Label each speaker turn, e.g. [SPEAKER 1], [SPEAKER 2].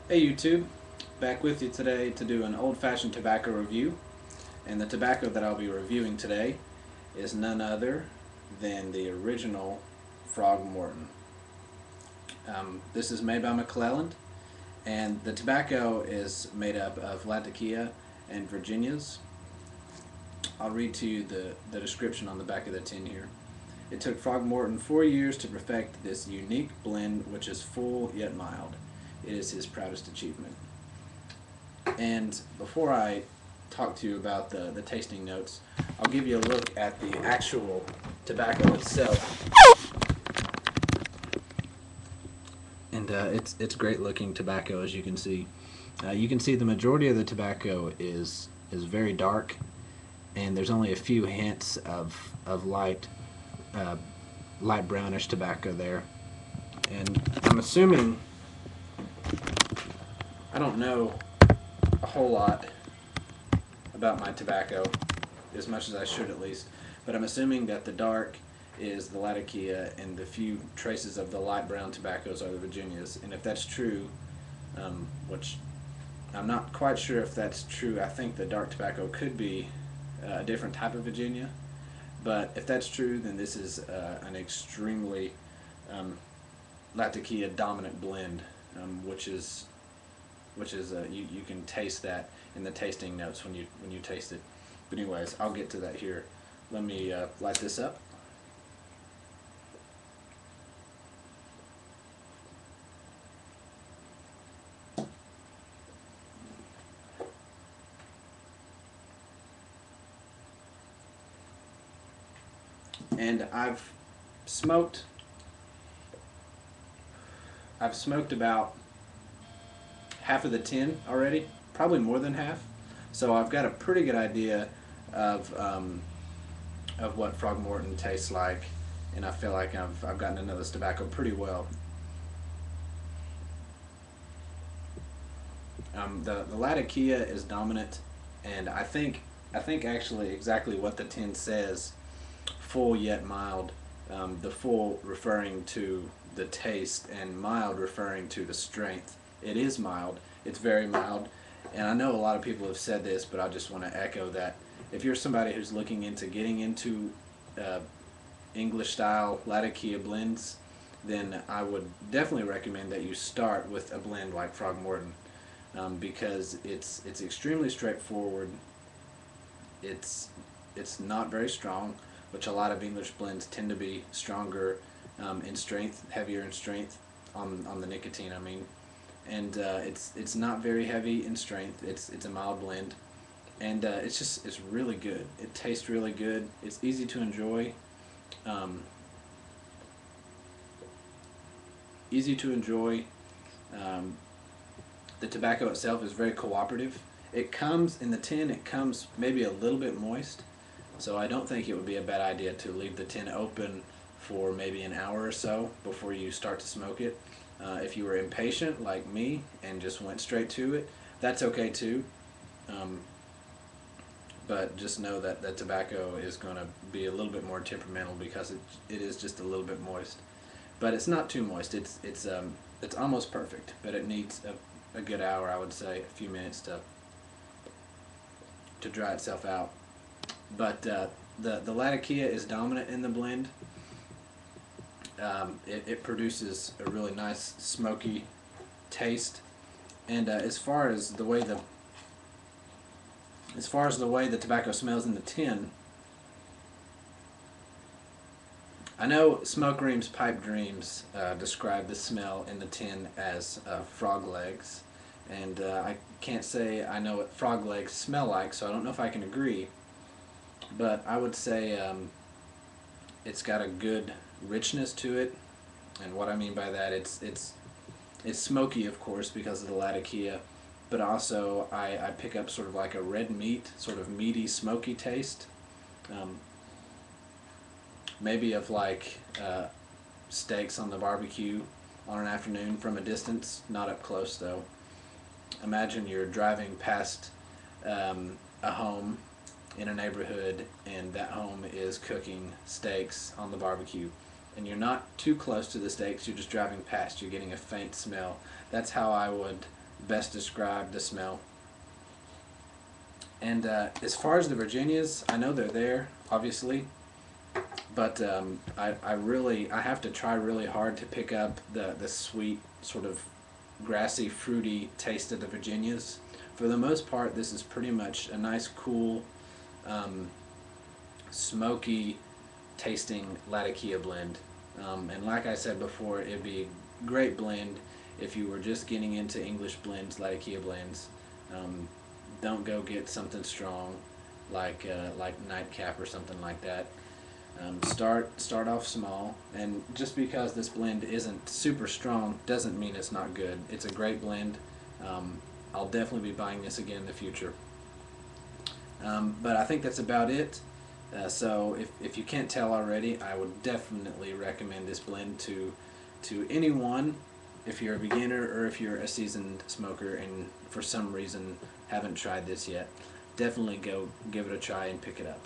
[SPEAKER 1] Hey YouTube, back with you today to do an old-fashioned tobacco review. And the tobacco that I'll be reviewing today is none other than the original Frog Morton. This is made by McClelland, and the tobacco is made up of Latakia and Virginias. I'll read to you the description on the back of the tin here. It took Frog Morton 4 years to perfect this unique blend, which is full yet mild. It is his proudest achievement. And before I talk to you about the tasting notes, I'll give you a look at the actual tobacco itself. And it's great looking tobacco, as you can see. You can see the majority of the tobacco is very dark, and there's only a few hints of uh, light brownish tobacco there. And I'm assuming, I don't know a whole lot about my tobacco, as much as I should at least, but I'm assuming that the dark is the Latakia and the few traces of the light brown tobaccos are the Virginias. And if that's true, which I'm not quite sure if that's true, I think the dark tobacco could be a different type of Virginia, but if that's true, then this is an extremely Latakia dominant blend, you can taste that in the tasting notes when you taste it. But anyways, I'll get to that here. Let me light this up. And smoked I've smoked about half of the tin already, probably more than half. So I've got a pretty good idea of what Frog Morton tastes like, and I feel like I've gotten to know this tobacco pretty well. The Latakia is dominant, and I think actually exactly what the tin says, full yet mild. The full referring to the taste, and mild referring to the strength. It is mild. It's very mild, and I know a lot of people have said this, but I just want to echo that. If you're somebody who's looking into getting into uh, English style Latakia blends, then I would definitely recommend that you start with a blend like Frog Morton, because it's extremely straightforward. It's not very strong, which a lot of English blends tend to be stronger in strength, heavier in strength on the nicotine. I mean, and it's not very heavy in strength. It's a mild blend, and it's really good. It tastes really good. It's easy to enjoy. Um, Easy to enjoy. Um, the tobacco itself is very cooperative. It comes in the tin. It comes maybe a little bit moist, so I don't think it would be a bad idea to leave the tin open for maybe an hour or so before you start to smoke it. If you were impatient like me and just went straight to it, that's okay too. Um, but just know that the tobacco is going to be a little bit more temperamental because it is just a little bit moist. But it's not too moist. It's almost perfect, but it needs a good hour, I would say, a few minutes to dry itself out. But the Latakia is dominant in the blend. It produces a really nice smoky taste, and as far as the way the tobacco smells in the tin, I know Smoke Ream's Pipe Dreams described the smell in the tin as frog legs, and I can't say I know what frog legs smell like, so I don't know if I can agree. But I would say it's got a good richness to it, and what I mean by that, it's smoky, of course, because of the Latakia, but also I pick up sort of like a red meat, sort of meaty, smoky taste. Um, Maybe of like steaks on the barbecue on an afternoon from a distance, not up close though. Imagine you're driving past a home in a neighborhood, and that home is cooking steaks on the barbecue, and you're not too close to the steaks, you're just driving past, you're getting a faint smell. That's how I would best describe the smell. And as far as the Virginias, I know they're there, obviously, but I have to try really hard to pick up the sweet, sort of grassy, fruity taste of the Virginias. For the most part, this is pretty much a nice, cool, um, smoky tasting Latakia blend. And like I said before, it'd be a great blend if you were just getting into English blends, Latakia blends. Um, don't go get something strong like Nightcap or something like that. Start off small, and just because this blend isn't super strong doesn't mean it's not good. It's a great blend. I'll definitely be buying this again in the future. But I think that's about it. So if you can't tell already, I would definitely recommend this blend to anyone, if you're a beginner or if you're a seasoned smoker and for some reason haven't tried this yet. Definitely go give it a try and pick it up.